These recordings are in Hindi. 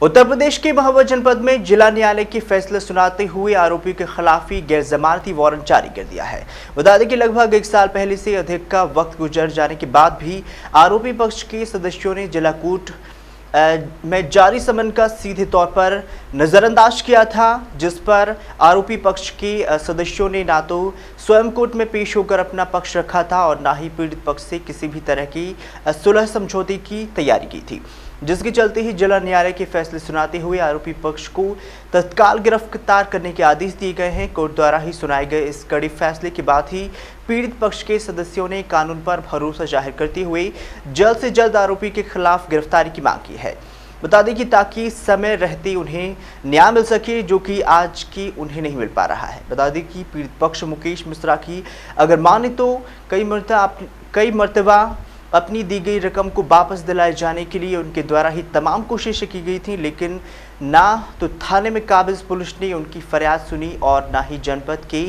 उत्तर प्रदेश के महोबा जनपद में जिला न्यायालय के फैसले सुनाते हुए आरोपियों के खिलाफ गैर जमानती वारंट जारी कर दिया है। बता दें कि लगभग 1 साल पहले से अधिक का वक्त गुजर जाने के बाद भी आरोपी पक्ष के सदस्यों ने जिला कोर्ट में जारी समन का सीधे तौर पर नजरअंदाज किया था, जिस पर आरोपी पक्ष के सदस्यों ने ना तो स्वयं कोर्ट में पेश होकर अपना पक्ष रखा था और ना ही पीड़ित पक्ष से किसी भी तरह की सुलह समझौते की तैयारी की थी, जिसके चलते ही जिला न्यायालय के फैसले सुनाते हुए आरोपी पक्ष को तत्काल गिरफ्तार करने के आदेश दिए गए हैं। कोर्ट द्वारा ही सुनाए गए इस कड़े फैसले के बाद ही पीड़ित पक्ष के सदस्यों ने कानून पर भरोसा जाहिर करते हुए जल्द से जल्द आरोपी के खिलाफ गिरफ्तारी की मांग की है। बता दें कि ताकि समय रहते उन्हें न्याय मिल सके, जो कि आज की उन्हें नहीं मिल पा रहा है। बता दें कि पीड़ित पक्ष मुकेश मिश्रा की अगर माने तो कई मरतबा अपनी दी गई रकम को वापस दिलाए जाने के लिए उनके द्वारा ही तमाम कोशिशें की गई थी, लेकिन ना तो थाने में काबिज पुलिस ने उनकी फरियाद सुनी और ना ही जनपद के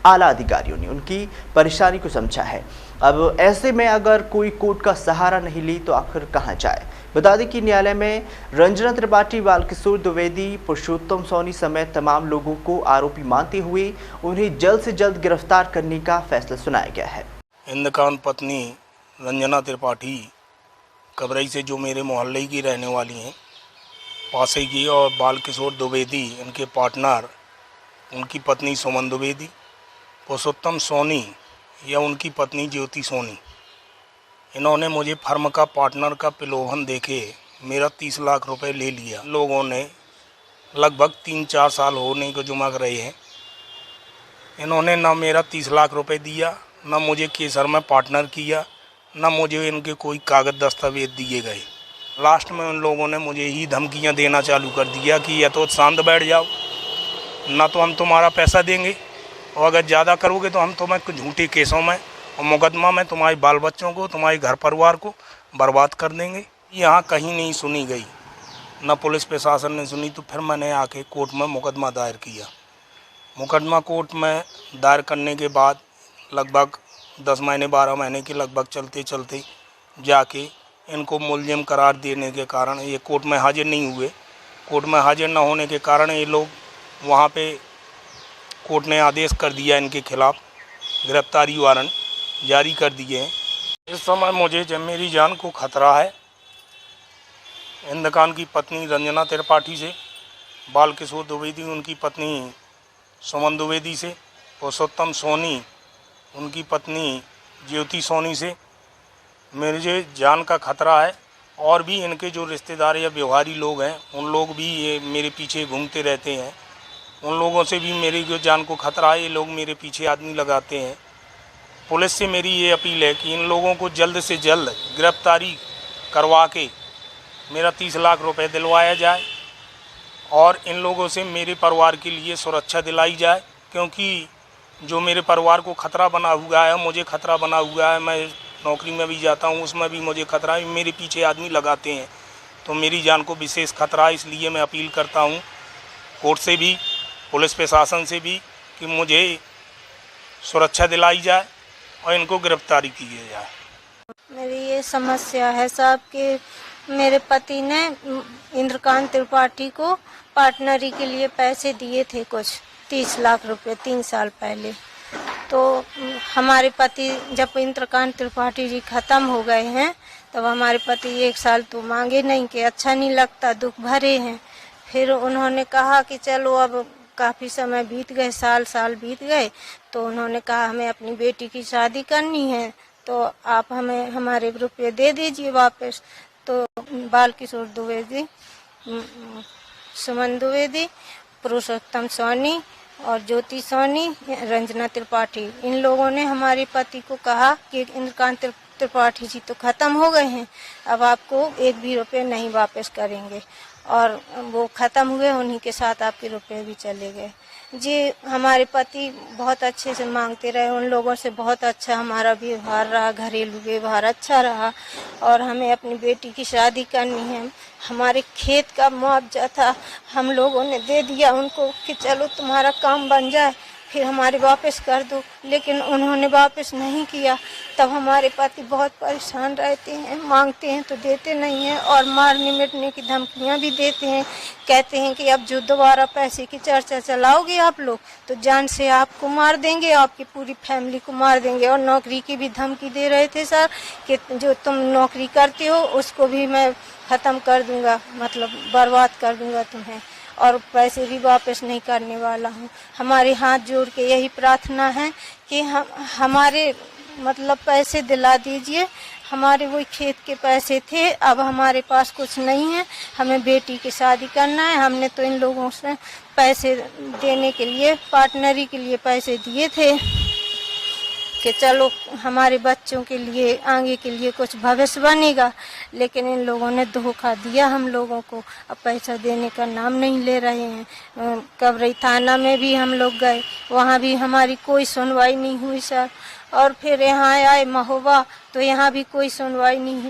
आला अधिकारियों ने उनकी परेशानी को समझा है। अब ऐसे में अगर कोई कोर्ट का सहारा नहीं ली तो आखिर कहां जाए। बता दें कि न्यायालय में रंजना त्रिपाठी, बालकिशोर द्विवेदी, पुरुषोत्तम सोनी समेत तमाम लोगों को आरोपी मानते हुए उन्हें जल्द से जल्द गिरफ्तार करने का फैसला सुनाया गया है। हिंद खान पत्नी रंजना त्रिपाठी कबरई से, जो मेरे मोहल्ले की रहने वाली हैं, पासे की, और बालकिशोर द्विवेदी इनके पार्टनर, उनकी पत्नी सुमन द्विवेदी, पुरुषोत्तम सोनी या उनकी पत्नी ज्योति सोनी, इन्होंने मुझे फर्म का पार्टनर का प्रलोभन देके मेरा 30 लाख रुपए ले लिया। लोगों ने लगभग 3-4 साल होने को जुमा रहे हैं, इन्होंने ना मेरा 30 लाख रुपए दिया, ना मुझे केसर में पार्टनर किया, ना मुझे इनके कोई कागज दस्तावेज दिए गए। लास्ट में उन लोगों ने मुझे ही धमकियां देना चालू कर दिया कि या तो शांत बैठ जाओ, ना तो हम तुम्हारा पैसा देंगे, और अगर ज़्यादा करोगे तो हम तुम्हें कुछ झूठे केसों में और मुकदमा में तुम्हारे बाल बच्चों को, तुम्हारे घर परिवार को बर्बाद कर देंगे। यहाँ कहीं नहीं सुनी गई, ना पुलिस प्रशासन ने सुनी। तो फिर मैंने आके कोर्ट में मुकदमा दायर किया। मुकदमा कोर्ट में दायर करने के बाद लगभग 10 महीने 12 महीने के लगभग चलते चलते जाके इनको मुलजिम करार देने के कारण ये कोर्ट में हाजिर नहीं हुए। कोर्ट में हाजिर न होने के कारण ये लोग वहाँ पे कोर्ट ने आदेश कर दिया, इनके खिलाफ गिरफ्तारी वारंट जारी कर दिए हैं। इस समय मुझे जब मेरी जान को खतरा है हिंद खान की पत्नी रंजना त्रिपाठी से, बालकिशोर द्विवेदी उनकी पत्नी सुमन द्विवेदी से, पुरुषोत्तम सोनी उनकी पत्नी ज्योति सोनी से मुझे जान का खतरा है। और भी इनके जो रिश्तेदार या व्यवहारी लोग हैं, उन लोग भी ये मेरे पीछे घूमते रहते हैं, उन लोगों से भी मेरी जो जान को खतरा है। ये लोग मेरे पीछे आदमी लगाते हैं। पुलिस से मेरी ये अपील है कि इन लोगों को जल्द से जल्द गिरफ्तारी करवा के मेरा 30 लाख रुपए दिलवाया जाए और इन लोगों से मेरे परिवार के लिए सुरक्षा दिलाई जाए, क्योंकि जो मेरे परिवार को खतरा बना हुआ है, मुझे खतरा बना हुआ है। मैं नौकरी में भी जाता हूँ, उसमें भी मुझे खतरा है। मेरे पीछे आदमी लगाते हैं तो मेरी जान को विशेष खतरा है। इसलिए मैं अपील करता हूँ कोर्ट से भी, पुलिस प्रशासन से भी, कि मुझे सुरक्षा दिलाई जाए और इनको गिरफ्तारी की जाए। मेरी ये समस्या है साहब कि मेरे पति ने इंद्रकांत त्रिपाठी को पार्टनरी के लिए पैसे दिए थे, कुछ 30 लाख रुपए 3 साल पहले। तो हमारे पति जब इंद्रकांत त्रिपाठी जी खत्म हो गए हैं, तब हमारे पति 1 साल तो मांगे नहीं, कि अच्छा नहीं लगता, दुख भरे हैं। फिर उन्होंने कहा कि चलो अब काफ़ी समय बीत गए, साल बीत गए, तो उन्होंने कहा हमें अपनी बेटी की शादी करनी है, तो आप हमें हमारे रुपये दे दीजिए वापस। तो बालकिशोर द्विवेदी, सुमन द्विवेदी, पुरुषोत्तम सोनी और ज्योति सोनी, रंजना त्रिपाठी, इन लोगों ने हमारे पति को कहा कि इंद्रकांत त्रिपाठी जी तो खत्म हो गए हैं, अब आपको 1 भी रुपये नहीं वापस करेंगे, और वो खत्म हुए, उन्हीं के साथ आपके रुपये भी चले गए। जी, हमारे पति बहुत अच्छे से मांगते रहे, उन लोगों से बहुत अच्छा हमारा व्यवहार रहा, घरेलू व्यवहार अच्छा रहा, और हमें अपनी बेटी की शादी करनी है। हमारे खेत का मुआवजा था, हम लोगों ने दे दिया उनको कि चलो तुम्हारा काम बन जाए, फिर हमारे वापस कर दो, लेकिन उन्होंने वापस नहीं किया। तब हमारे पति बहुत परेशान रहते हैं, मांगते हैं तो देते नहीं हैं और मारने मिटने की धमकियां भी देते हैं। कहते हैं कि अब जो दोबारा पैसे की चर्चा चलाओगे आप लोग तो जान से आपको मार देंगे, आपकी पूरी फैमिली को मार देंगे। और नौकरी की भी धमकी दे रहे थे सर कि जो तुम नौकरी करते हो उसको भी मैं ख़त्म कर दूंगा, मतलब बर्बाद कर दूंगा तुम्हें, और पैसे भी वापस नहीं करने वाला हूँ। हमारे हाथ जोड़ के यही प्रार्थना है कि हमारे मतलब पैसे दिला दीजिए। हमारे वही खेत के पैसे थे, अब हमारे पास कुछ नहीं है। हमें बेटी की शादी करना है। हमने तो इन लोगों से पैसे देने के लिए, पार्टनरी के लिए पैसे दिए थे कि चलो हमारे बच्चों के लिए, आगे के लिए कुछ भविष्य बनेगा, लेकिन इन लोगों ने धोखा दिया हम लोगों को। अब पैसा देने का नाम नहीं ले रहे हैं। कबरई थाना में भी हम लोग गए, वहाँ भी हमारी कोई सुनवाई नहीं हुई सर। और फिर यहाँ आए महोबा तो यहाँ भी कोई सुनवाई नहीं हुई।